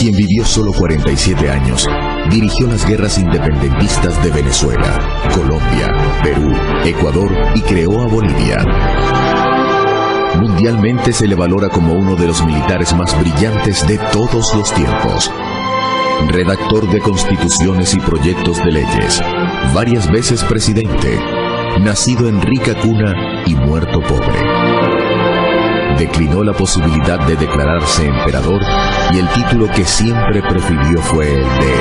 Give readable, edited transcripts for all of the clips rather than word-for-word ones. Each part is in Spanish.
quien vivió solo 47 años, dirigió las guerras independentistas de Venezuela, Colombia, Perú, Ecuador y creó a Bolivia. Mundialmente se le valora como uno de los militares más brillantes de todos los tiempos. Redactor de constituciones y proyectos de leyes, varias veces presidente, nacido en rica cuna y muerto pobre. Declinó la posibilidad de declararse emperador y el título que siempre prefirió fue el de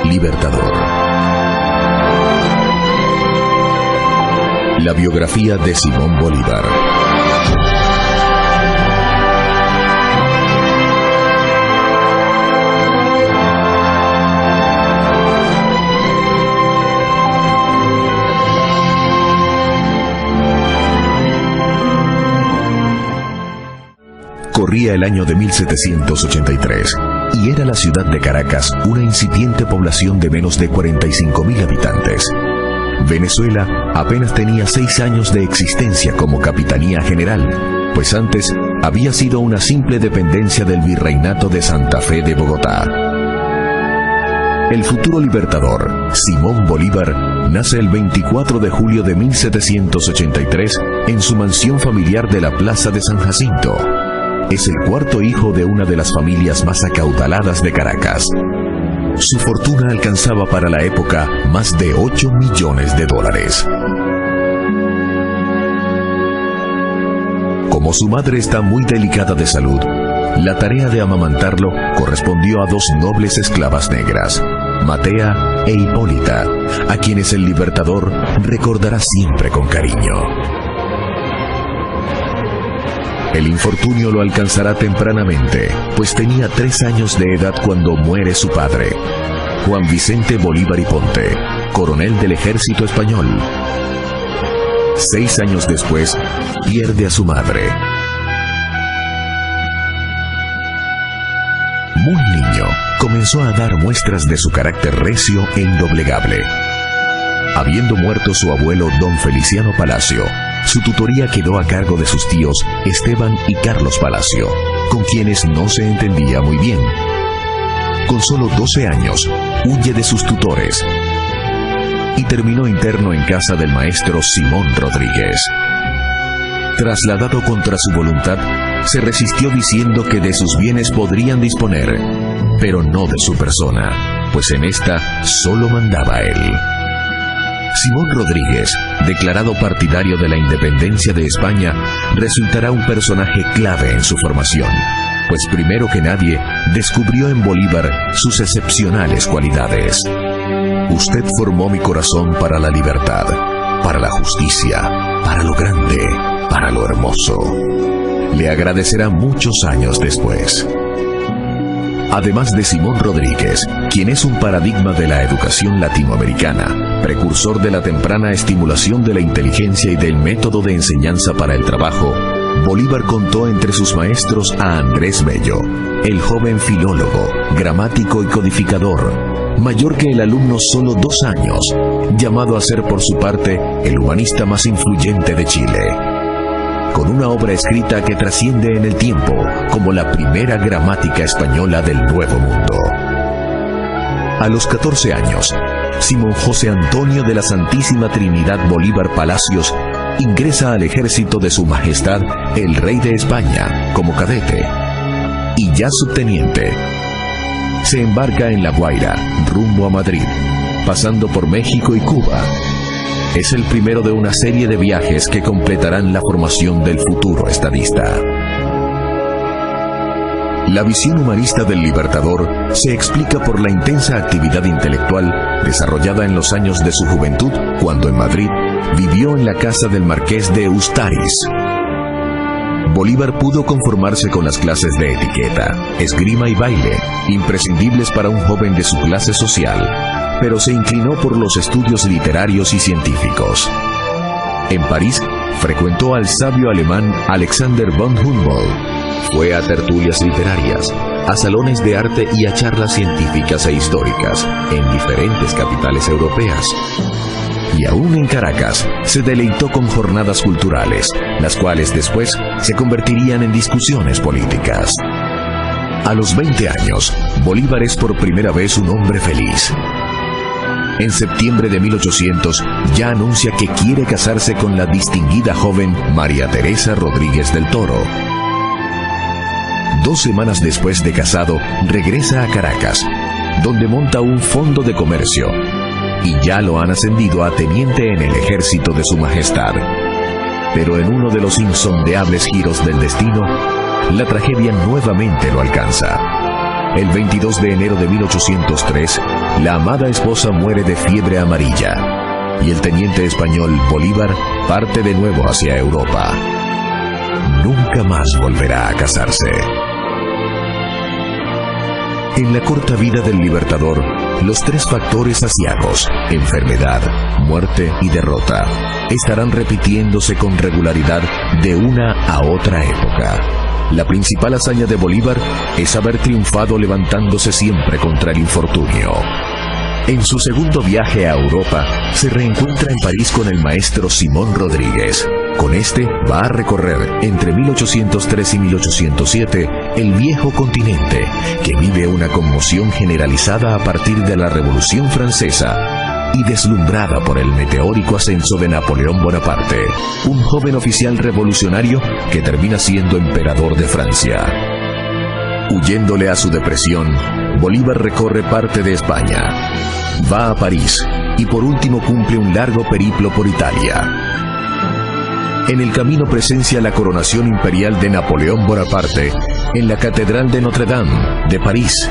Libertador. La biografía de Simón Bolívar. Corría el año de 1783 y era la ciudad de Caracas una incipiente población de menos de 45.000 habitantes. Venezuela apenas tenía 6 años de existencia como capitanía general, pues antes había sido una simple dependencia del virreinato de Santa Fe de Bogotá. El futuro libertador, Simón Bolívar, nace el 24 de julio de 1783 en su mansión familiar de la Plaza de San Jacinto. Es el cuarto hijo de una de las familias más acaudaladas de Caracas. Su fortuna alcanzaba para la época más de $8 millones. Como su madre está muy delicada de salud, la tarea de amamantarlo correspondió a 2 nobles esclavas negras, Matea e Hipólita, a quienes el libertador recordará siempre con cariño. El infortunio lo alcanzará tempranamente, pues tenía 3 años de edad cuando muere su padre, Juan Vicente Bolívar y Ponte, coronel del ejército español. 6 años después, pierde a su madre. Muy niño, comenzó a dar muestras de su carácter recio e indoblegable. Habiendo muerto su abuelo don Feliciano Palacio, su tutoría quedó a cargo de sus tíos Esteban y Carlos Palacio, con quienes no se entendía muy bien. Con solo 12 años, huye de sus tutores y terminó interno en casa del maestro Simón Rodríguez. Trasladado contra su voluntad, se resistió diciendo que de sus bienes podrían disponer, pero no de su persona, pues en esta solo mandaba él. Simón Rodríguez, declarado partidario de la independencia de España, resultará un personaje clave en su formación, pues primero que nadie descubrió en Bolívar sus excepcionales cualidades. Usted formó mi corazón para la libertad, para la justicia, para lo grande, para lo hermoso. Le agradecerá muchos años después. Además de Simón Rodríguez, quien es un paradigma de la educación latinoamericana, precursor de la temprana estimulación de la inteligencia y del método de enseñanza para el trabajo, Bolívar contó entre sus maestros a Andrés Bello, el joven filólogo, gramático y codificador, mayor que el alumno solo 2 años, llamado a ser por su parte el humanista más influyente de Chile, con una obra escrita que trasciende en el tiempo como la primera gramática española del Nuevo Mundo. A los 14 años, Simón José Antonio de la Santísima Trinidad Bolívar Palacios ingresa al ejército de Su Majestad el Rey de España como cadete y ya subteniente. Se embarca en La Guaira, rumbo a Madrid, pasando por México y Cuba. Es el primero de una serie de viajes que completarán la formación del futuro estadista. La visión humanista del libertador se explica por la intensa actividad intelectual desarrollada en los años de su juventud, cuando en Madrid vivió en la casa del marqués de Ustaris. Bolívar pudo conformarse con las clases de etiqueta, esgrima y baile, imprescindibles para un joven de su clase social, pero se inclinó por los estudios literarios y científicos. En París, frecuentó al sabio alemán Alexander von Humboldt. Fue a tertulias literarias, a salones de arte y a charlas científicas e históricas en diferentes capitales europeas. Y aún en Caracas, se deleitó con jornadas culturales, las cuales después se convertirían en discusiones políticas. A los 20 años, Bolívar es por primera vez un hombre feliz. En septiembre de 1800 ya anuncia que quiere casarse con la distinguida joven María Teresa Rodríguez del Toro. 2 semanas después de casado, regresa a Caracas, donde monta un fondo de comercio, y ya lo han ascendido a teniente en el ejército de su majestad. Pero en uno de los insondeables giros del destino, la tragedia nuevamente lo alcanza. El 22 de enero de 1803, la amada esposa muere de fiebre amarilla, y el teniente español Bolívar parte de nuevo hacia Europa. Nunca más volverá a casarse. En la corta vida del libertador, los 3 factores aciagos, enfermedad, muerte y derrota, estarán repitiéndose con regularidad de una a otra época. La principal hazaña de Bolívar es haber triunfado levantándose siempre contra el infortunio. En su segundo viaje a Europa, se reencuentra en París con el maestro Simón Rodríguez. Con este va a recorrer entre 1803 y 1807 el viejo continente, que vive una conmoción generalizada a partir de la Revolución Francesa y deslumbrada por el meteórico ascenso de Napoleón Bonaparte, un joven oficial revolucionario que termina siendo emperador de Francia. Huyéndole a su depresión, Bolívar recorre parte de España, va a París y por último cumple un largo periplo por Italia. En el camino presencia la coronación imperial de Napoleón Bonaparte en la Catedral de Notre Dame de París.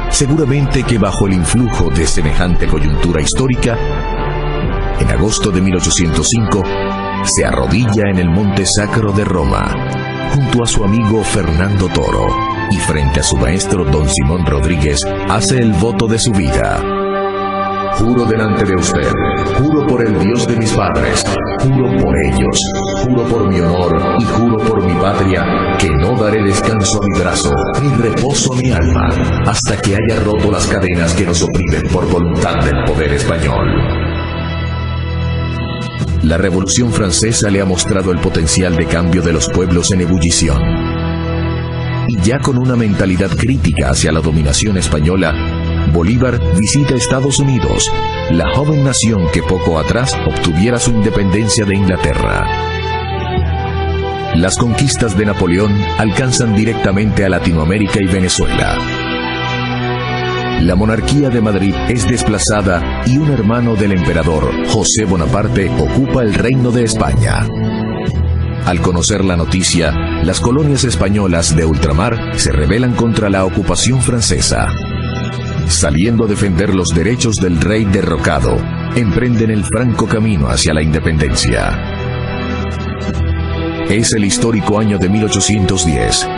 Seguramente que bajo el influjo de semejante coyuntura histórica, en agosto de 1805, se arrodilla en el Monte Sacro de Roma, junto a su amigo Fernando Toro, y frente a su maestro don Simón Rodríguez, hace el voto de su vida. Juro delante de usted, juro por el Dios de mis padres, juro por ellos, juro por mi honor y juro por mi patria, que no daré descanso a mi brazo, ni reposo a mi alma, hasta que haya roto las cadenas que nos oprimen por voluntad del poder español. La Revolución Francesa le ha mostrado el potencial de cambio de los pueblos en ebullición. Y ya con una mentalidad crítica hacia la dominación española, Bolívar visita Estados Unidos, la joven nación que poco atrás obtuviera su independencia de Inglaterra. Las conquistas de Napoleón alcanzan directamente a Latinoamérica y Venezuela. La monarquía de Madrid es desplazada y un hermano del emperador, José Bonaparte, ocupa el reino de España. Al conocer la noticia, las colonias españolas de ultramar se rebelan contra la ocupación francesa. Saliendo a defender los derechos del rey derrocado, emprenden el franco camino hacia la independencia. Es el histórico año de 1810.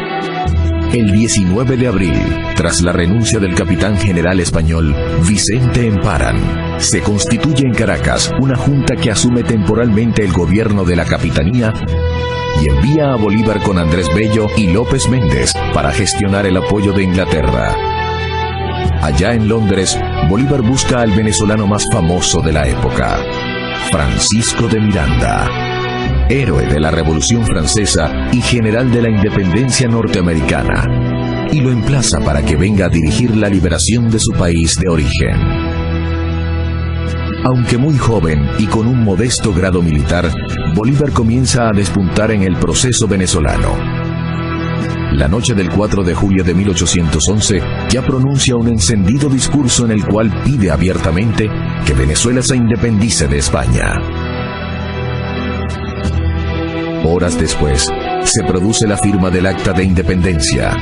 El 19 de abril, tras la renuncia del capitán general español Vicente Emparan, se constituye en Caracas una junta que asume temporalmente el gobierno de la capitanía y envía a Bolívar con Andrés Bello y López Méndez para gestionar el apoyo de Inglaterra. Allá en Londres, Bolívar busca al venezolano más famoso de la época, Francisco de Miranda, héroe de la Revolución Francesa y general de la independencia norteamericana, y lo emplaza para que venga a dirigir la liberación de su país de origen. Aunque muy joven y con un modesto grado militar, Bolívar comienza a despuntar en el proceso venezolano. La noche del 4 de julio de 1811 ya pronuncia un encendido discurso en el cual pide abiertamente que Venezuela se independice de España. Horas después, se produce la firma del Acta de Independencia.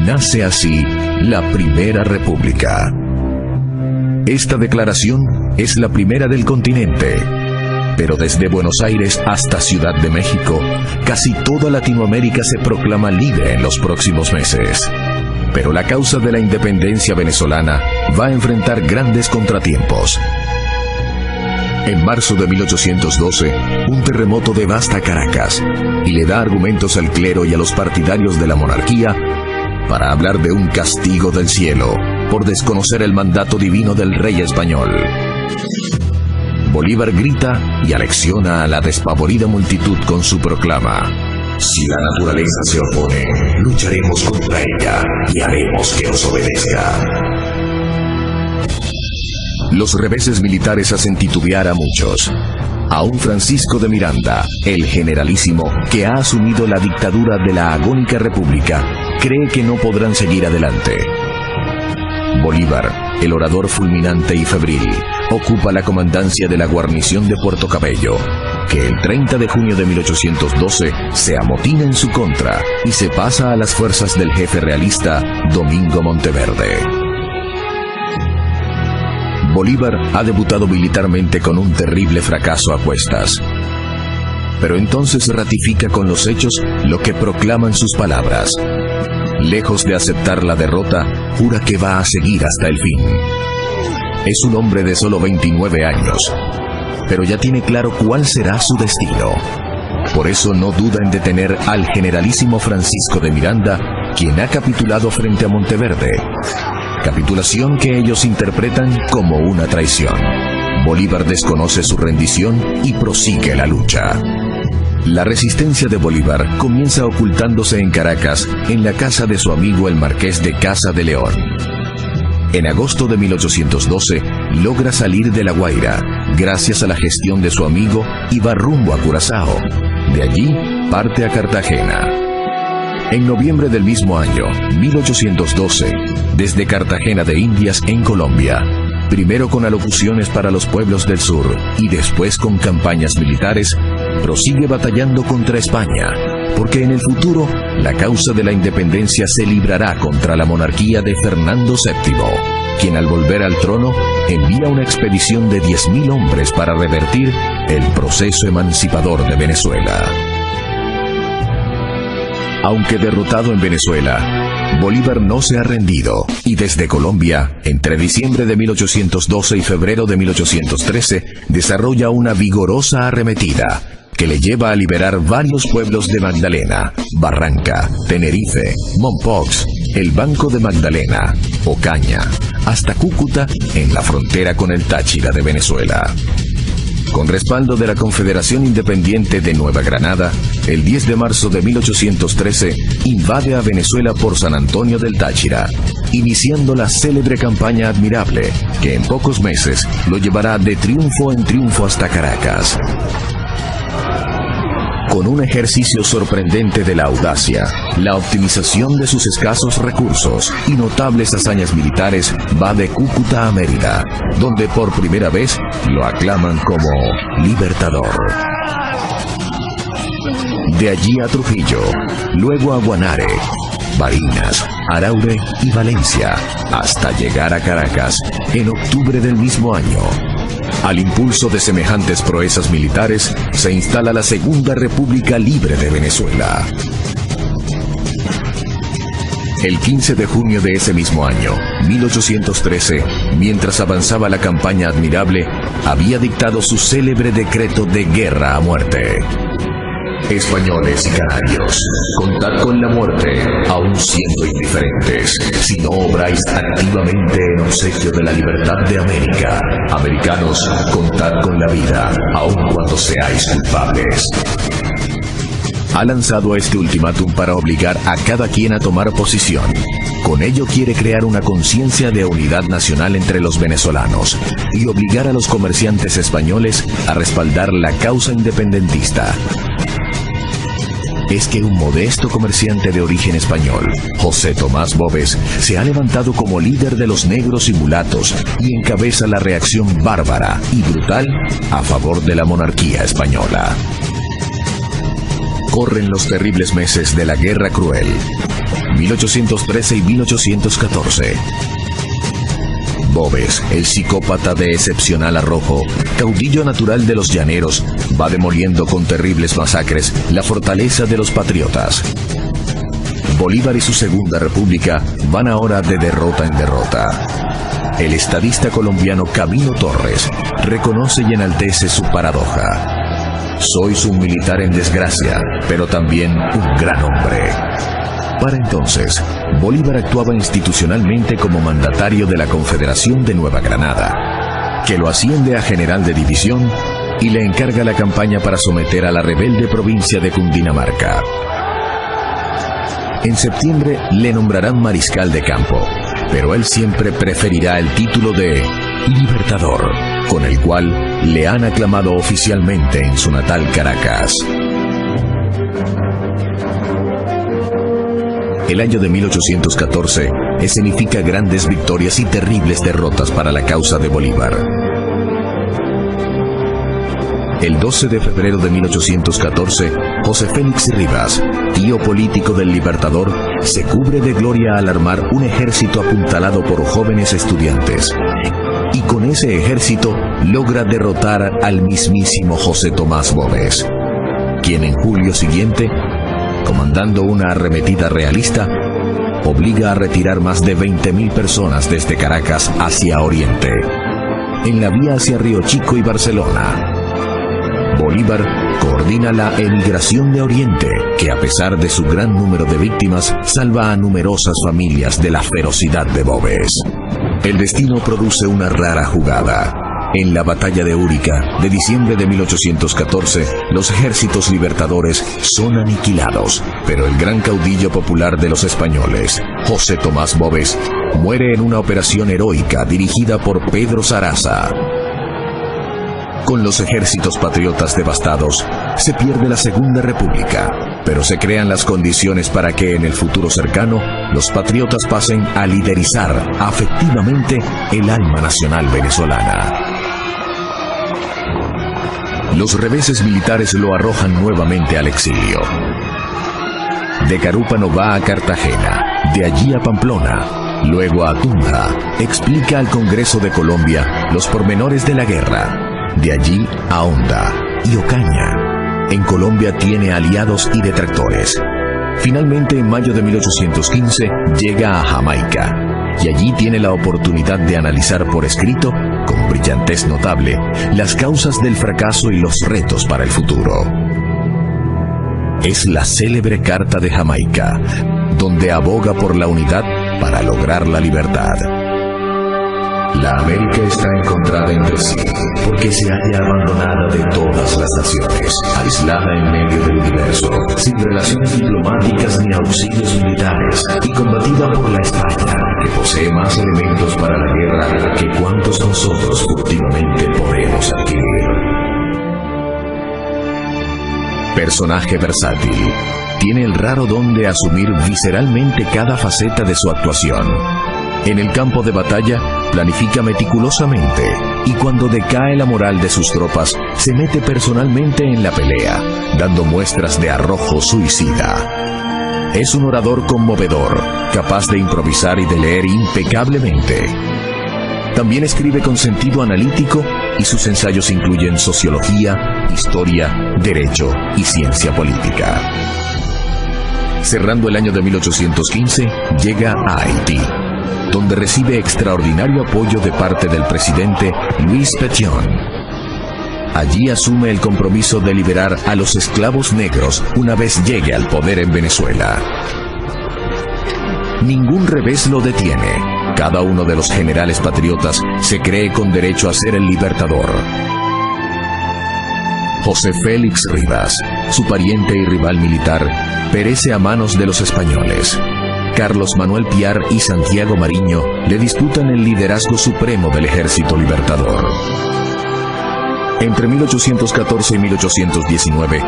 Nace así la Primera República. Esta declaración es la primera del continente. Pero desde Buenos Aires hasta Ciudad de México, casi toda Latinoamérica se proclama libre en los próximos meses. Pero la causa de la independencia venezolana va a enfrentar grandes contratiempos. En marzo de 1812, un terremoto devasta Caracas y le da argumentos al clero y a los partidarios de la monarquía para hablar de un castigo del cielo por desconocer el mandato divino del rey español. Bolívar grita y alecciona a la despavorida multitud con su proclama: Si la naturaleza se opone, lucharemos contra ella y haremos que nos obedezca. Los reveses militares hacen titubear a muchos. Aún Francisco de Miranda, el generalísimo que ha asumido la dictadura de la agónica república, cree que no podrán seguir adelante. Bolívar, el orador fulminante y febril, ocupa la comandancia de la guarnición de Puerto Cabello, que el 30 de junio de 1812 se amotina en su contra y se pasa a las fuerzas del jefe realista Domingo Monteverde. Bolívar ha debutado militarmente con un terrible fracaso a cuestas. Pero entonces ratifica con los hechos lo que proclaman sus palabras. Lejos de aceptar la derrota, jura que va a seguir hasta el fin. Es un hombre de solo 29 años, pero ya tiene claro cuál será su destino. Por eso no duda en detener al generalísimo Francisco de Miranda, quien ha capitulado frente a Monteverde. Capitulación que ellos interpretan como una traición. Bolívar desconoce su rendición y prosigue la lucha. La resistencia de Bolívar comienza ocultándose en Caracas, en la casa de su amigo el marqués de Casa de León. En agosto de 1812, logra salir de La Guaira, gracias a la gestión de su amigo, y va rumbo a Curazao. De allí, parte a Cartagena. En noviembre del mismo año, 1812, desde Cartagena de Indias en Colombia, primero con alocuciones para los pueblos del sur y después con campañas militares, prosigue batallando contra España, porque en el futuro la causa de la independencia se librará contra la monarquía de Fernando VII, quien al volver al trono envía una expedición de 10.000 hombres para revertir el proceso emancipador de Venezuela. Aunque derrotado en Venezuela, Bolívar no se ha rendido, y desde Colombia, entre diciembre de 1812 y febrero de 1813, desarrolla una vigorosa arremetida, que le lleva a liberar varios pueblos de Magdalena, Barranca, Tenerife, Mompox, el Banco de Magdalena, Ocaña, hasta Cúcuta, en la frontera con el Táchira de Venezuela. Con respaldo de la Confederación Independiente de Nueva Granada, el 10 de marzo de 1813 invade a Venezuela por San Antonio del Táchira, iniciando la célebre campaña Admirable, que en pocos meses lo llevará de triunfo en triunfo hasta Caracas. Con un ejercicio sorprendente de la audacia, la optimización de sus escasos recursos y notables hazañas militares, va de Cúcuta a Mérida, donde por primera vez lo aclaman como libertador. De allí a Trujillo, luego a Guanare, Barinas, Araure y Valencia, hasta llegar a Caracas en octubre del mismo año. Al impulso de semejantes proezas militares, se instala la Segunda República Libre de Venezuela. El 15 de junio de ese mismo año, 1813, mientras avanzaba la campaña Admirable, había dictado su célebre decreto de guerra a muerte. Españoles y canarios, contad con la muerte, aun siendo indiferentes, si no obráis activamente en obsequio de la libertad de América. Americanos, contad con la vida, aun cuando seáis culpables. Ha lanzado este ultimátum para obligar a cada quien a tomar posición. Con ello quiere crear una conciencia de unidad nacional entre los venezolanos y obligar a los comerciantes españoles a respaldar la causa independentista. Es que un modesto comerciante de origen español, José Tomás Boves, se ha levantado como líder de los negros y mulatos y encabeza la reacción bárbara y brutal a favor de la monarquía española. Corren los terribles meses de la Guerra Cruel, 1813 y 1814. Boves, el psicópata de excepcional arrojo, caudillo natural de los llaneros, va demoliendo con terribles masacres la fortaleza de los patriotas. Bolívar y su Segunda República van ahora de derrota en derrota. El estadista colombiano Camilo Torres reconoce y enaltece su paradoja. Sois un militar en desgracia, pero también un gran hombre. Para entonces, Bolívar actuaba institucionalmente como mandatario de la Confederación de Nueva Granada, que lo asciende a general de división y le encarga la campaña para someter a la rebelde provincia de Cundinamarca. En septiembre le nombrarán mariscal de campo, pero él siempre preferirá el título de Libertador, con el cual le han aclamado oficialmente en su natal Caracas. El año de 1814 escenifica grandes victorias y terribles derrotas para la causa de Bolívar. El 12 de febrero de 1814, José Félix Rivas, tío político del Libertador, se cubre de gloria al armar un ejército apuntalado por jóvenes estudiantes. Y con ese ejército logra derrotar al mismísimo José Tomás Boves, quien en julio siguiente, comandando una arremetida realista, obliga a retirar más de 20.000 personas desde Caracas hacia Oriente, en la vía hacia Río Chico y Barcelona. Bolívar coordina la emigración de Oriente, que a pesar de su gran número de víctimas, salva a numerosas familias de la ferocidad de Boves. El destino produce una rara jugada. En la batalla de Úrica, de diciembre de 1814, los ejércitos libertadores son aniquilados, pero el gran caudillo popular de los españoles, José Tomás Boves, muere en una operación heroica dirigida por Pedro Saraza. Con los ejércitos patriotas devastados, se pierde la Segunda República, pero se crean las condiciones para que en el futuro cercano, los patriotas pasen a liderizar afectivamente el alma nacional venezolana. Los reveses militares lo arrojan nuevamente al exilio. De Carúpano va a Cartagena, de allí a Pamplona, luego a Tunja. Explica al Congreso de Colombia los pormenores de la guerra. De allí a Honda y Ocaña. En Colombia tiene aliados y detractores. Finalmente, en mayo de 1815, llega a Jamaica, y allí tiene la oportunidad de analizar por escrito, con brillantez notable, las causas del fracaso y los retos para el futuro. Es la célebre Carta de Jamaica, donde aboga por la unidad para lograr la libertad. La América está encontrada entre sí, porque se halla abandonada de todas las naciones, aislada en medio del universo, sin relaciones diplomáticas ni auxilios militares, y combatida por la España, que posee más elementos para la guerra que cuantos nosotros furtivamente podemos adquirir. Personaje versátil, tiene el raro don de asumir visceralmente cada faceta de su actuación. En el campo de batalla, planifica meticulosamente, y cuando decae la moral de sus tropas, se mete personalmente en la pelea, dando muestras de arrojo suicida. Es un orador conmovedor, capaz de improvisar y de leer impecablemente. También escribe con sentido analítico, y sus ensayos incluyen sociología, historia, derecho y ciencia política. Cerrando el año de 1815, llega a Haití, donde recibe extraordinario apoyo de parte del presidente Luis Petion. Allí asume el compromiso de liberar a los esclavos negros una vez llegue al poder en Venezuela. Ningún revés lo detiene. Cada uno de los generales patriotas se cree con derecho a ser el libertador. José Félix Rivas, su pariente y rival militar, perece a manos de los españoles. Carlos Manuel Piar y Santiago Mariño le disputan el liderazgo supremo del ejército libertador. Entre 1814 y 1819,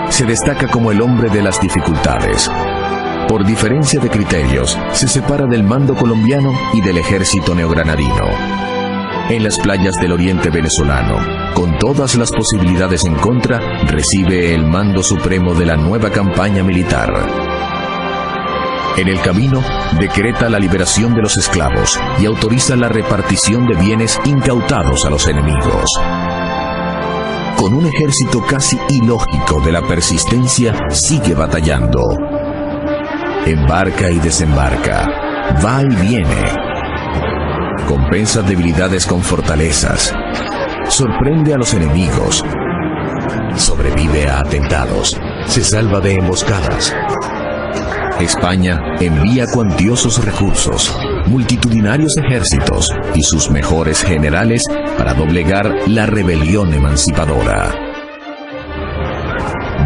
se destaca como el hombre de las dificultades. Por diferencia de criterios, se separa del mando colombiano y del ejército neogranadino. En las playas del oriente venezolano, con todas las posibilidades en contra, recibe el mando supremo de la nueva campaña militar. En el camino, decreta la liberación de los esclavos y autoriza la repartición de bienes incautados a los enemigos. Con un ejército casi ilógico de la persistencia, sigue batallando. Embarca y desembarca, va y viene. Compensa debilidades con fortalezas. Sorprende a los enemigos. Sobrevive a atentados. Se salva de emboscadas. España envía cuantiosos recursos, multitudinarios ejércitos y sus mejores generales para doblegar la rebelión emancipadora.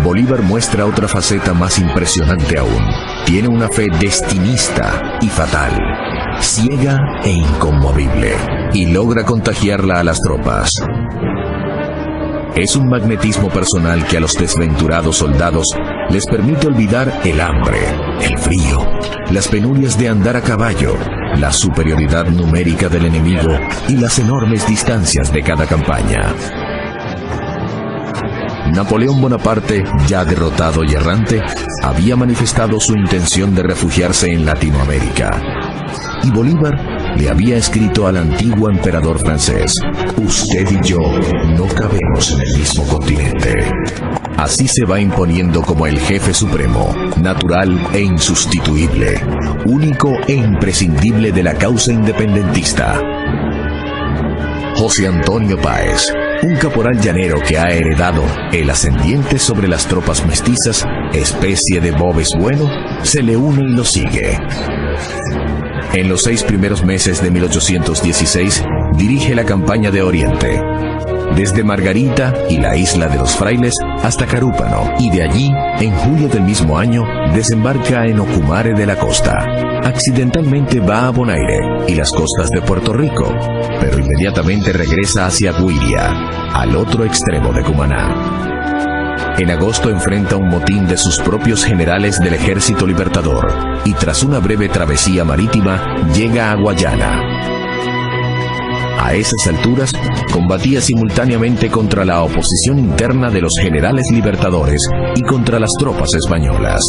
Bolívar muestra otra faceta más impresionante aún. Tiene una fe destinista y fatal, ciega e inconmovible, y logra contagiarla a las tropas. Es un magnetismo personal que a los desventurados soldados les permite olvidar el hambre, el frío, las penurias de andar a caballo, la superioridad numérica del enemigo y las enormes distancias de cada campaña. Napoleón Bonaparte, ya derrotado y errante, había manifestado su intención de refugiarse en Latinoamérica. Y Bolívar le había escrito al antiguo emperador francés: usted y yo no cabemos en el mismo continente. Así se va imponiendo como el jefe supremo, natural e insustituible, único e imprescindible de la causa independentista. José Antonio Páez, un caporal llanero que ha heredado el ascendiente sobre las tropas mestizas, especie de Bobes bueno, se le une y lo sigue. En los 6 primeros meses de 1816, dirige la campaña de Oriente, desde Margarita y la isla de los Frailes hasta Carúpano, y de allí, en julio del mismo año, desembarca en Ocumare de la Costa. Accidentalmente va a Bonaire y las costas de Puerto Rico, pero inmediatamente regresa hacia Guiria, al otro extremo de Cumaná. En agosto enfrenta un motín de sus propios generales del Ejército Libertador y tras una breve travesía marítima llega a Guayana. A esas alturas combatía simultáneamente contra la oposición interna de los generales libertadores y contra las tropas españolas.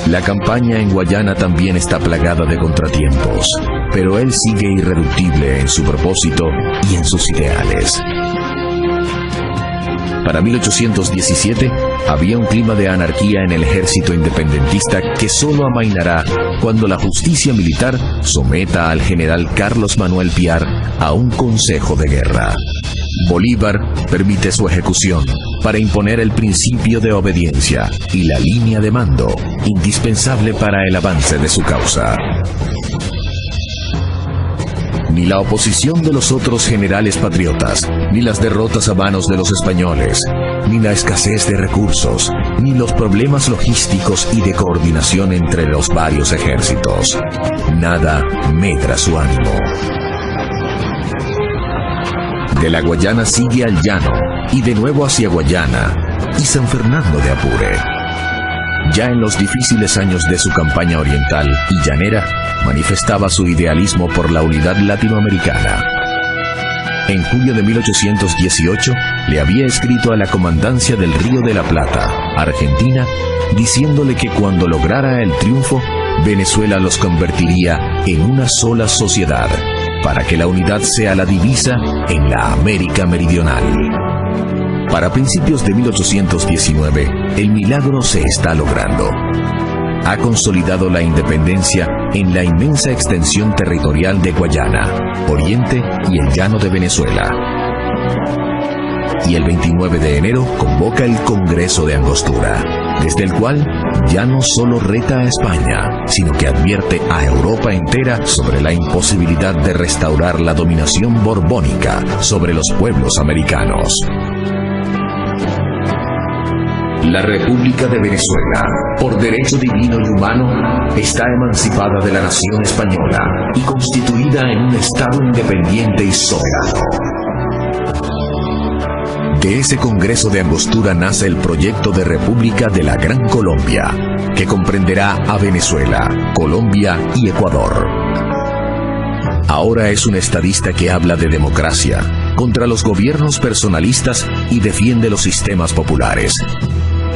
La campaña en Guayana también está plagada de contratiempos, pero él sigue irreductible en su propósito y en sus ideales. Para 1817 había un clima de anarquía en el ejército independentista que solo amainará cuando la justicia militar someta al general Carlos Manuel Piar a un consejo de guerra. Bolívar permite su ejecución para imponer el principio de obediencia y la línea de mando, indispensable para el avance de su causa. Ni la oposición de los otros generales patriotas, ni las derrotas a manos de los españoles, ni la escasez de recursos, ni los problemas logísticos y de coordinación entre los varios ejércitos. Nada medra su ánimo. De la Guayana sigue al llano, y de nuevo hacia Guayana, y San Fernando de Apure. Ya en los difíciles años de su campaña oriental y llanera, manifestaba su idealismo por la unidad latinoamericana. En julio de 1818, le había escrito a la comandancia del Río de la Plata, Argentina, diciéndole que cuando lograra el triunfo, Venezuela los convertiría en una sola sociedad, para que la unidad sea la divisa en la América Meridional. Para principios de 1819, el milagro se está logrando. Ha consolidado la independencia en la inmensa extensión territorial de Guayana, Oriente y el llano de Venezuela. Y el 29 de enero convoca el Congreso de Angostura, desde el cual ya no solo reta a España, sino que advierte a Europa entera sobre la imposibilidad de restaurar la dominación borbónica sobre los pueblos americanos. La República de Venezuela, por derecho divino y humano, está emancipada de la nación española y constituida en un Estado independiente y soberano. De ese Congreso de Angostura nace el proyecto de República de la Gran Colombia, que comprenderá a Venezuela, Colombia y Ecuador. Ahora es un estadista que habla de democracia, contra los gobiernos personalistas y defiende los sistemas populares.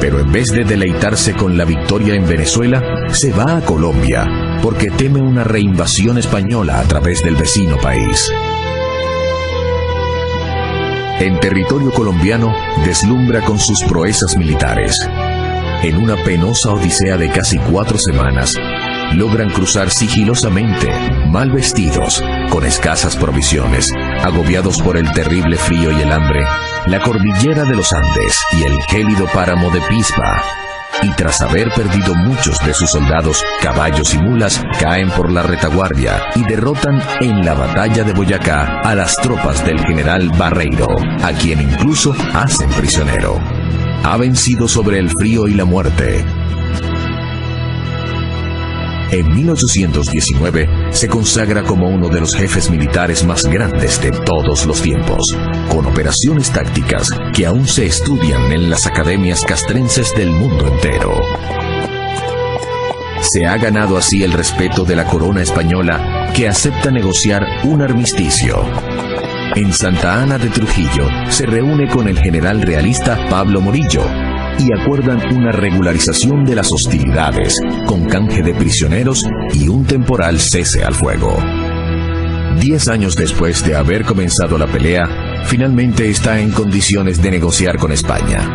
Pero en vez de deleitarse con la victoria en Venezuela, se va a Colombia, porque teme una reinvasión española a través del vecino país. En territorio colombiano, deslumbra con sus proezas militares. En una penosa odisea de casi 4 semanas, logran cruzar sigilosamente, mal vestidos, con escasas provisiones, agobiados por el terrible frío y el hambre, la cordillera de los Andes y el gélido páramo de Pisba, y tras haber perdido muchos de sus soldados, caballos y mulas, caen por la retaguardia y derrotan en la batalla de Boyacá a las tropas del general Barreiro, a quien incluso hacen prisionero. ha vencido sobre el frío y la muerte. En 1819 se consagra como uno de los jefes militares más grandes de todos los tiempos, con operaciones tácticas que aún se estudian en las academias castrenses del mundo entero. Se ha ganado así el respeto de la corona española, que acepta negociar un armisticio. En Santa Ana de Trujillo se reúne con el general realista Pablo Morillo y acuerdan una regularización de las hostilidades, con canje de prisioneros y un temporal cese al fuego. 10 años después de haber comenzado la pelea, finalmente está en condiciones de negociar con España.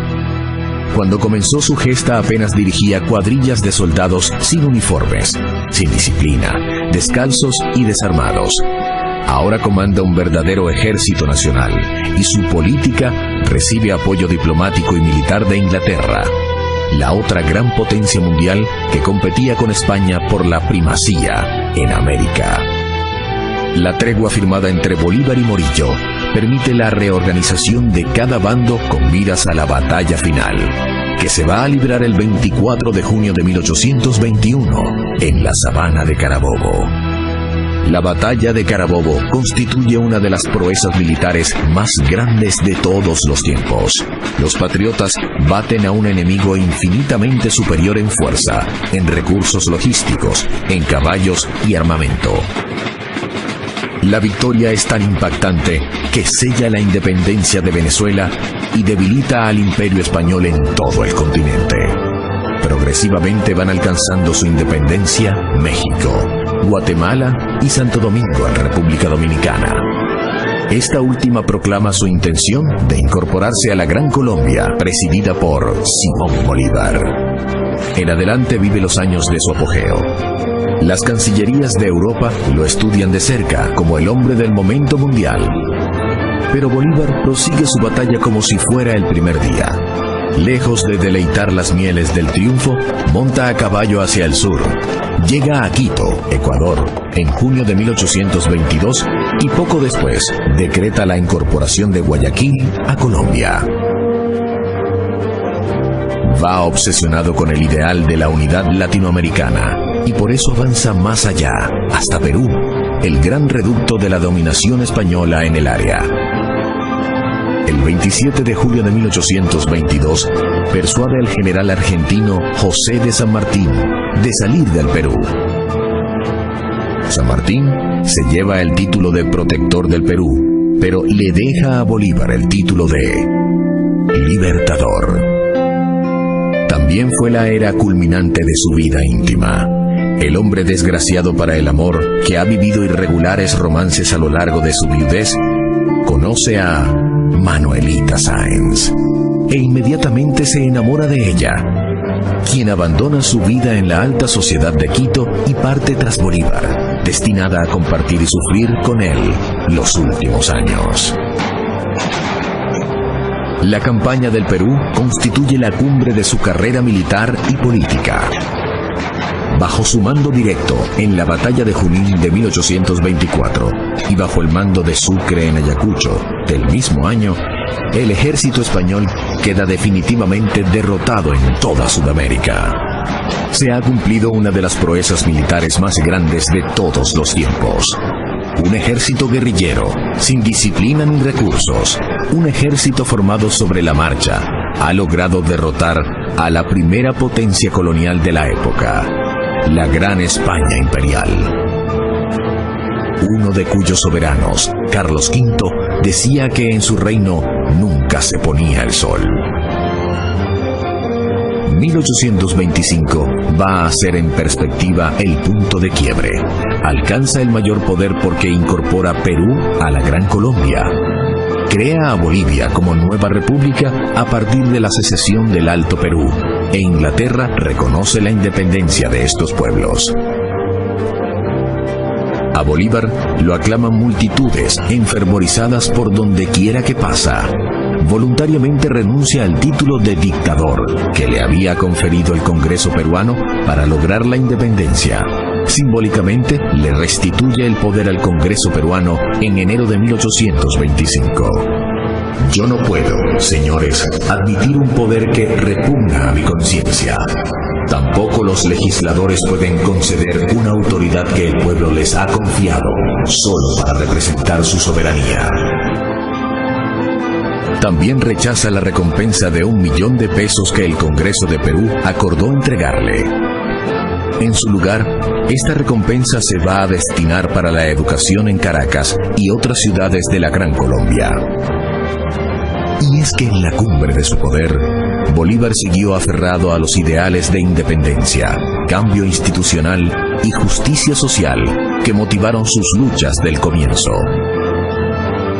Cuando comenzó su gesta apenas dirigía cuadrillas de soldados sin uniformes, sin disciplina, descalzos y desarmados. Ahora comanda un verdadero ejército nacional y su política recibe apoyo diplomático y militar de Inglaterra, la otra gran potencia mundial que competía con España por la primacía en América. La tregua firmada entre Bolívar y Morillo permite la reorganización de cada bando con miras a la batalla final, que se va a librar el 24 de junio de 1821 en la sabana de Carabobo. La batalla de Carabobo constituye una de las proezas militares más grandes de todos los tiempos. Los patriotas baten a un enemigo infinitamente superior en fuerza, en recursos logísticos, en caballos y armamento. La victoria es tan impactante que sella la independencia de Venezuela y debilita al Imperio Español en todo el continente. Progresivamente van alcanzando su independencia México, Guatemala y Santo Domingo en República Dominicana. Esta última proclama su intención de incorporarse a la Gran Colombia, presidida por Simón Bolívar. En adelante vive los años de su apogeo. Las cancillerías de Europa lo estudian de cerca como el hombre del momento mundial. Pero Bolívar prosigue su batalla como si fuera el primer día. Lejos de deleitar las mieles del triunfo, monta a caballo hacia el sur. Llega a Quito, Ecuador, en junio de 1822 y poco después decreta la incorporación de Guayaquil a Colombia. Va obsesionado con el ideal de la unidad latinoamericana y por eso avanza más allá, hasta Perú, el gran reducto de la dominación española en el área. El 27 de julio de 1822, persuade al general argentino José de San Martín de salir del Perú. San Martín se lleva el título de protector del Perú, pero le deja a Bolívar el título de libertador. También fue la era culminante de su vida íntima. El hombre desgraciado para el amor, que ha vivido irregulares romances a lo largo de su viudez, conoce a Manuelita Sáenz e inmediatamente se enamora de ella, quien abandona su vida en la alta sociedad de Quito y parte tras Bolívar, destinada a compartir y sufrir con él los últimos años. La campaña del Perú constituye la cumbre de su carrera militar y política. Bajo su mando directo en la batalla de Junín de 1824 y bajo el mando de Sucre en Ayacucho del mismo año, el ejército español queda definitivamente derrotado en toda Sudamérica. Se ha cumplido una de las proezas militares más grandes de todos los tiempos. Un ejército guerrillero, sin disciplina ni recursos, un ejército formado sobre la marcha, ha logrado derrotar a la primera potencia colonial de la época, la Gran España Imperial. Uno de cuyos soberanos, Carlos V, decía que en su reino nunca se ponía el sol. 1825 va a ser en perspectiva el punto de quiebre. Alcanza el mayor poder porque incorpora Perú a la Gran Colombia. Crea a Bolivia como nueva república a partir de la secesión del Alto Perú, e Inglaterra reconoce la independencia de estos pueblos. A Bolívar lo aclaman multitudes enfervorizadas por donde quiera que pasa. Voluntariamente renuncia al título de dictador que le había conferido el Congreso peruano para lograr la independencia. Simbólicamente le restituye el poder al Congreso peruano en enero de 1825. Yo no puedo, señores, admitir un poder que repugna a mi conciencia. Tampoco los legisladores pueden conceder una autoridad que el pueblo les ha confiado solo para representar su soberanía. También rechaza la recompensa de 1 millón de pesos que el Congreso de Perú acordó entregarle. En su lugar, esta recompensa se va a destinar para la educación en Caracas y otras ciudades de la Gran Colombia. Y es que en la cumbre de su poder, Bolívar siguió aferrado a los ideales de independencia, cambio institucional y justicia social que motivaron sus luchas del comienzo.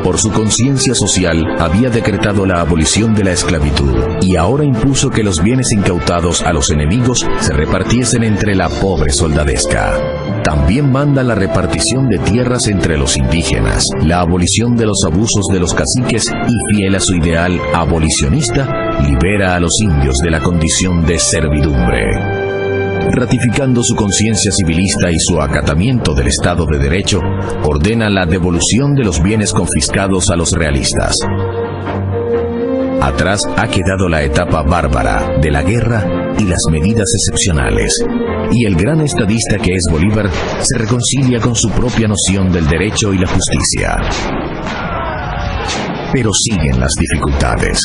Por su conciencia social, había decretado la abolición de la esclavitud y ahora impuso que los bienes incautados a los enemigos se repartiesen entre la pobre soldadesca. También manda la repartición de tierras entre los indígenas, la abolición de los abusos de los caciques y, fiel a su ideal abolicionista, libera a los indios de la condición de servidumbre. Ratificando su conciencia civilista y su acatamiento del Estado de Derecho, ordena la devolución de los bienes confiscados a los realistas. Atrás ha quedado la etapa bárbara de la guerra y las medidas excepcionales, y el gran estadista que es Bolívar se reconcilia con su propia noción del derecho y la justicia. Pero siguen las dificultades.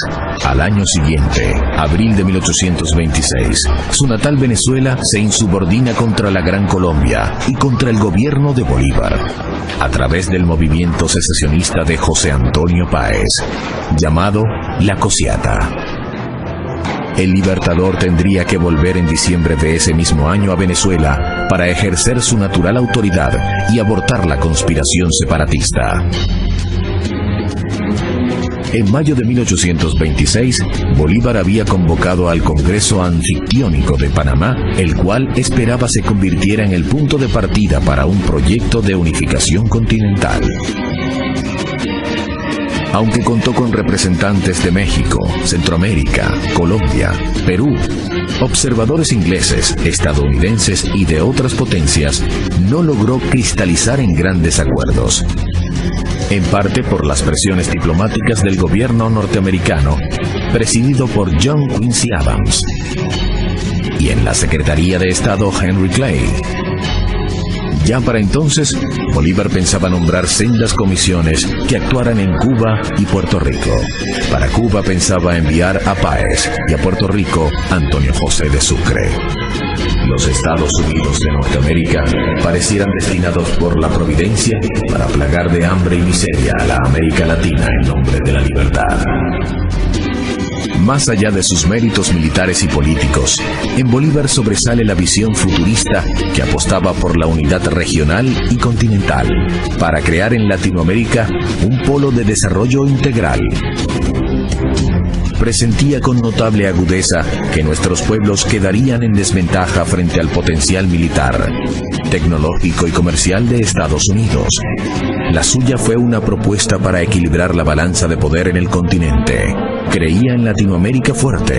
Al año siguiente, abril de 1826, su natal Venezuela se insubordina contra la Gran Colombia y contra el gobierno de Bolívar, a través del movimiento secesionista de José Antonio Páez, llamado La Cociata. El libertador tendría que volver en diciembre de ese mismo año a Venezuela para ejercer su natural autoridad y abortar la conspiración separatista. En mayo de 1826, Bolívar había convocado al Congreso Anfictiónico de Panamá, el cual esperaba se convirtiera en el punto de partida para un proyecto de unificación continental. Aunque contó con representantes de México, Centroamérica, Colombia, Perú, observadores ingleses, estadounidenses y de otras potencias, no logró cristalizar en grandes acuerdos. En parte por las presiones diplomáticas del gobierno norteamericano, presidido por John Quincy Adams, y en la Secretaría de Estado Henry Clay. Ya para entonces, Bolívar pensaba nombrar sendas comisiones que actuaran en Cuba y Puerto Rico. Para Cuba pensaba enviar a Páez y a Puerto Rico Antonio José de Sucre. Los Estados Unidos de Norteamérica parecieran destinados por la providencia para plagar de hambre y miseria a la América Latina en nombre de la libertad. Más allá de sus méritos militares y políticos, en Bolívar sobresale la visión futurista que apostaba por la unidad regional y continental, para crear en Latinoamérica un polo de desarrollo integral. Presentía con notable agudeza que nuestros pueblos quedarían en desventaja frente al potencial militar, tecnológico y comercial de Estados Unidos. La suya fue una propuesta para equilibrar la balanza de poder en el continente. Creía en Latinoamérica fuerte,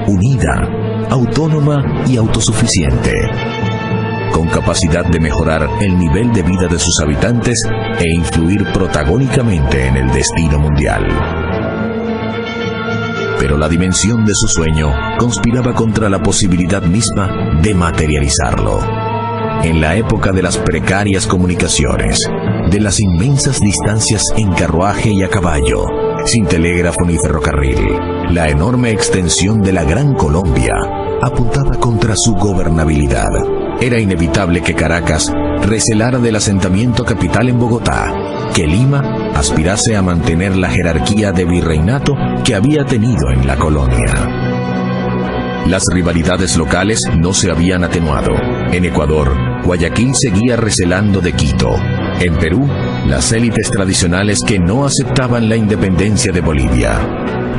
unida, autónoma y autosuficiente, con capacidad de mejorar el nivel de vida de sus habitantes e influir protagónicamente en el destino mundial. Pero la dimensión de su sueño conspiraba contra la posibilidad misma de materializarlo. En la época de las precarias comunicaciones, de las inmensas distancias en carruaje y a caballo, sin telégrafo ni ferrocarril, la enorme extensión de la Gran Colombia apuntaba contra su gobernabilidad. Era inevitable que Caracas recelara del asentamiento capital en Bogotá, que Lima aspirase a mantener la jerarquía de virreinato que había tenido en la colonia. Las rivalidades locales no se habían atenuado. En Ecuador, Guayaquil seguía recelando de Quito. En Perú, las élites tradicionales que no aceptaban la independencia de Bolivia.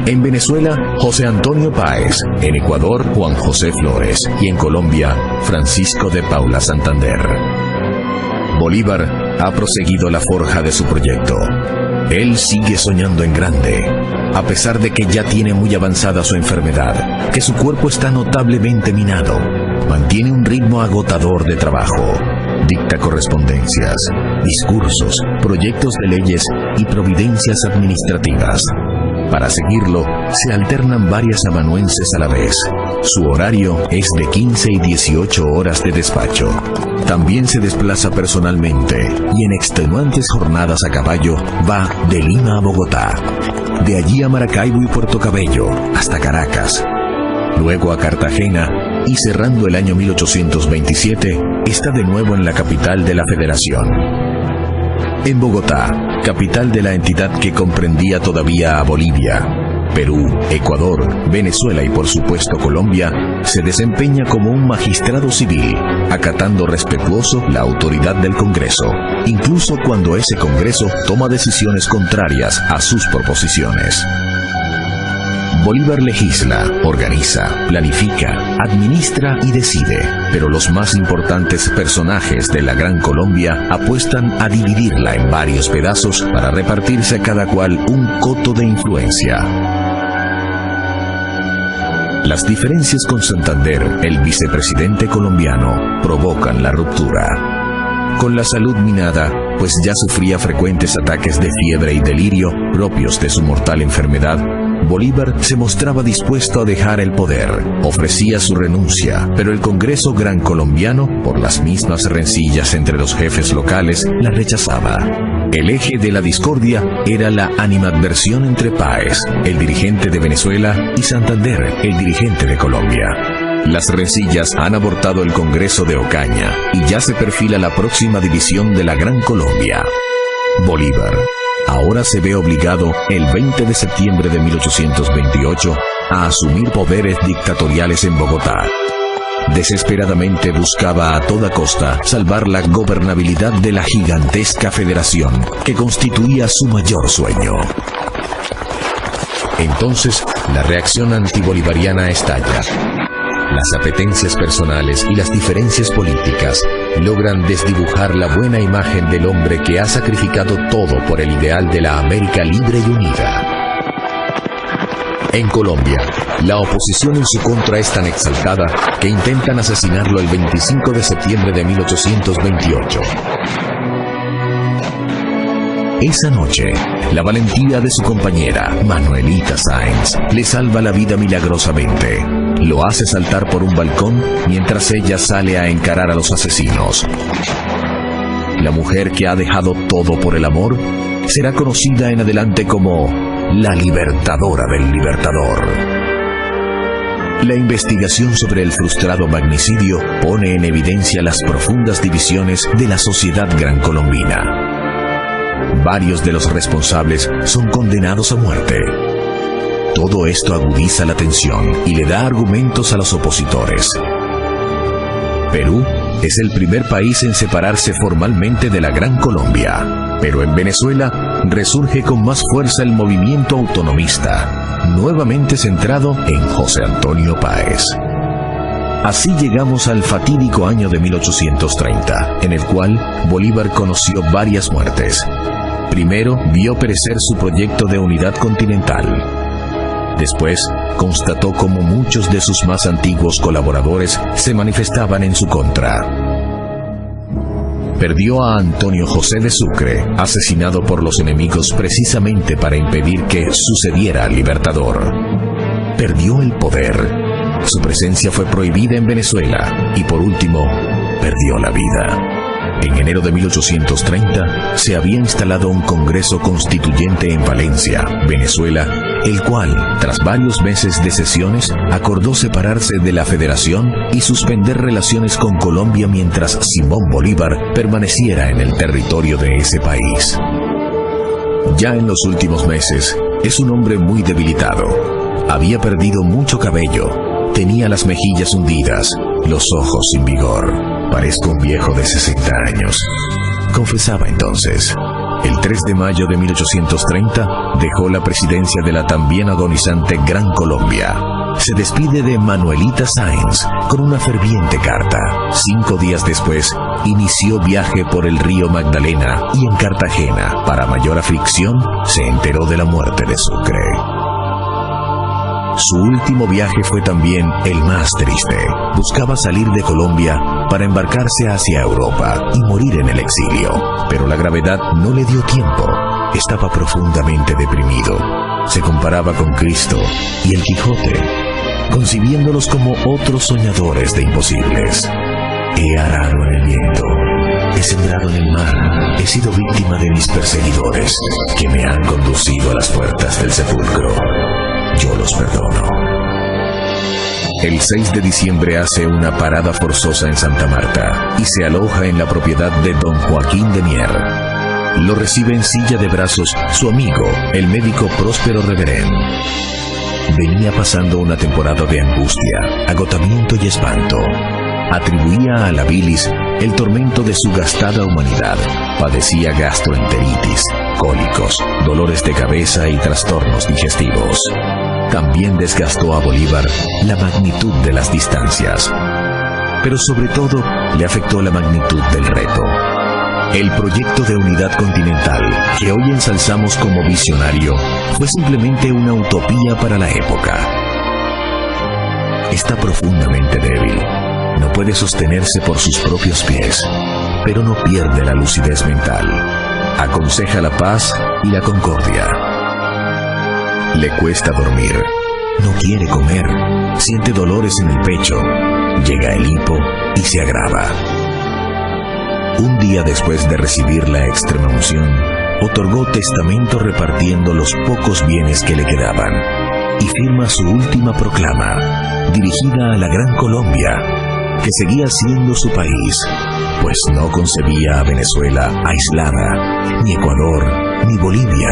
En Venezuela, José Antonio Páez. En Ecuador, Juan José Flores. Y en Colombia, Francisco de Paula Santander. Bolívar ha proseguido la forja de su proyecto. Él sigue soñando en grande, a pesar de que ya tiene muy avanzada su enfermedad, que su cuerpo está notablemente minado. Mantiene un ritmo agotador de trabajo. Dicta correspondencias, discursos, proyectos de leyes y providencias administrativas. Para seguirlo, se alternan varias amanuenses a la vez. Su horario es de 15 y 18 horas de despacho. También se desplaza personalmente y en extenuantes jornadas a caballo va de Lima a Bogotá, de allí a Maracaibo y Puerto Cabello, hasta Caracas, luego a Cartagena y cerrando el año 1827, está de nuevo en la capital de la Federación. En Bogotá, capital de la entidad que comprendía todavía a Bolivia, Perú, Ecuador, Venezuela y por supuesto Colombia, se desempeña como un magistrado civil, acatando respetuoso la autoridad del Congreso, incluso cuando ese Congreso toma decisiones contrarias a sus proposiciones. Bolívar legisla, organiza, planifica, administra y decide, pero los más importantes personajes de la Gran Colombia apuestan a dividirla en varios pedazos para repartirse a cada cual un coto de influencia. Las diferencias con Santander, el vicepresidente colombiano, provocan la ruptura. Con la salud minada, pues ya sufría frecuentes ataques de fiebre y delirio propios de su mortal enfermedad, Bolívar se mostraba dispuesto a dejar el poder, ofrecía su renuncia, pero el Congreso Gran Colombiano, por las mismas rencillas entre los jefes locales, la rechazaba. El eje de la discordia era la animadversión entre Páez, el dirigente de Venezuela, y Santander, el dirigente de Colombia. Las rencillas han abortado el Congreso de Ocaña y ya se perfila la próxima división de la Gran Colombia. Bolívar ahora se ve obligado, el 20 de septiembre de 1828, a asumir poderes dictatoriales en Bogotá. Desesperadamente buscaba a toda costa salvar la gobernabilidad de la gigantesca federación que constituía su mayor sueño. Entonces, la reacción antibolivariana estalla. Las apetencias personales y las diferencias políticas logran desdibujar la buena imagen del hombre que ha sacrificado todo por el ideal de la América libre y unida. En Colombia, la oposición en su contra es tan exaltada que intentan asesinarlo el 25 de septiembre de 1828. Esa noche, la valentía de su compañera, Manuelita Sáenz, le salva la vida milagrosamente. Lo hace saltar por un balcón mientras ella sale a encarar a los asesinos. La mujer que ha dejado todo por el amor será conocida en adelante como la libertadora del libertador. La investigación sobre el frustrado magnicidio pone en evidencia las profundas divisiones de la sociedad grancolombina. Varios de los responsables son condenados a muerte. Todo esto agudiza la tensión y le da argumentos a los opositores. Perú es el primer país en separarse formalmente de la Gran Colombia, pero en Venezuela resurge con más fuerza el movimiento autonomista, nuevamente centrado en José Antonio Páez. Así llegamos al fatídico año de 1830, en el cual Bolívar conoció varias muertes. Primero, vio perecer su proyecto de unidad continental. Después, constató cómo muchos de sus más antiguos colaboradores se manifestaban en su contra. Perdió a Antonio José de Sucre, asesinado por los enemigos precisamente para impedir que sucediera al Libertador. Perdió el poder. Su presencia fue prohibida en Venezuela y por último, perdió la vida. En enero de 1830 se había instalado un Congreso Constituyente en Valencia, Venezuela, el cual, tras varios meses de sesiones, acordó separarse de la Federación y suspender relaciones con Colombia mientras Simón Bolívar permaneciera en el territorio de ese país. Ya en los últimos meses, es un hombre muy debilitado. Había perdido mucho cabello, tenía las mejillas hundidas, los ojos sin vigor. Parezco un viejo de 60 años, confesaba entonces. El 3 de mayo de 1830 dejó la presidencia de la también agonizante Gran Colombia. Se despide de Manuelita Sáenz con una ferviente carta. 5 días después, inició viaje por el río Magdalena y en Cartagena, para mayor aflicción, se enteró de la muerte de Sucre. Su último viaje fue también el más triste. Buscaba salir de Colombia para embarcarse hacia Europa y morir en el exilio, pero la gravedad no le dio tiempo. estaba profundamente deprimido. Se comparaba con Cristo y el Quijote, concibiéndolos como otros soñadores de imposibles. He arado en el viento, he sembrado en el mar, he sido víctima de mis perseguidores, que me han conducido a las puertas del sepulcro. Yo los perdono. El 6 de diciembre hace una parada forzosa en Santa Marta y se aloja en la propiedad de don Joaquín de Mier. Lo recibe en silla de brazos su amigo, el médico Próspero Reverén. Venía pasando una temporada de angustia, agotamiento y espanto. Atribuía a la bilis el tormento de su gastada humanidad. Padecía gastroenteritis, cólicos, dolores de cabeza y trastornos digestivos. También desgastó a Bolívar la magnitud de las distancias. Pero sobre todo le afectó la magnitud del reto. El proyecto de unidad continental, que hoy ensalzamos como visionario, fue simplemente una utopía para la época. Está profundamente débil. No puede sostenerse por sus propios pies, pero no pierde la lucidez mental. Aconseja la paz y la concordia. Le cuesta dormir. No quiere comer. Siente dolores en el pecho. Llega el hipo y se agrava. Un día después de recibir la extremaunción, otorgó testamento repartiendo los pocos bienes que le quedaban y firma su última proclama, dirigida a la Gran Colombia, que seguía siendo su país, pues no concebía a Venezuela aislada, ni Ecuador, ni Bolivia,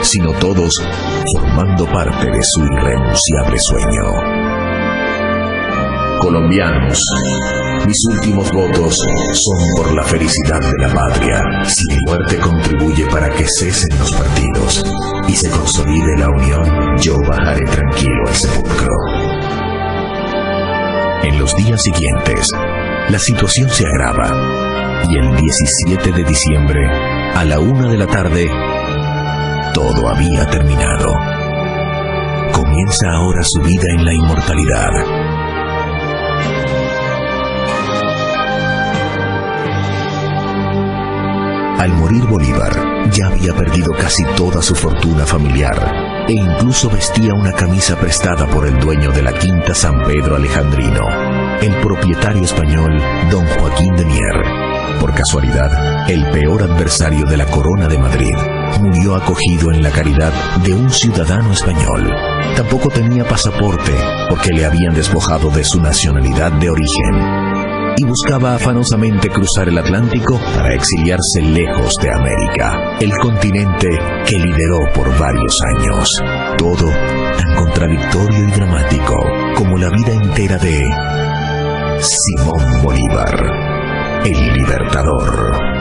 sino todos formando parte de su irrenunciable sueño. Colombianos, mis últimos votos son por la felicidad de la patria. Si mi muerte contribuye para que cesen los partidos y se consolide la unión, yo bajaré tranquilo al sepulcro. En los días siguientes, la situación se agrava y el 17 de diciembre, a la 1 de la tarde, todo había terminado. Comienza ahora su vida en la inmortalidad. Al morir Bolívar, ya había perdido casi toda su fortuna familiar e incluso vestía una camisa prestada por el dueño de la Quinta San Pedro Alejandrino, el propietario español don Joaquín de Mier. Por casualidad, el peor adversario de la Corona de Madrid murió acogido en la caridad de un ciudadano español. Tampoco tenía pasaporte porque le habían despojado de su nacionalidad de origen y buscaba afanosamente cruzar el Atlántico para exiliarse lejos de América, el continente que lideró por varios años. Todo tan contradictorio y dramático como la vida entera de Simón Bolívar, el Libertador.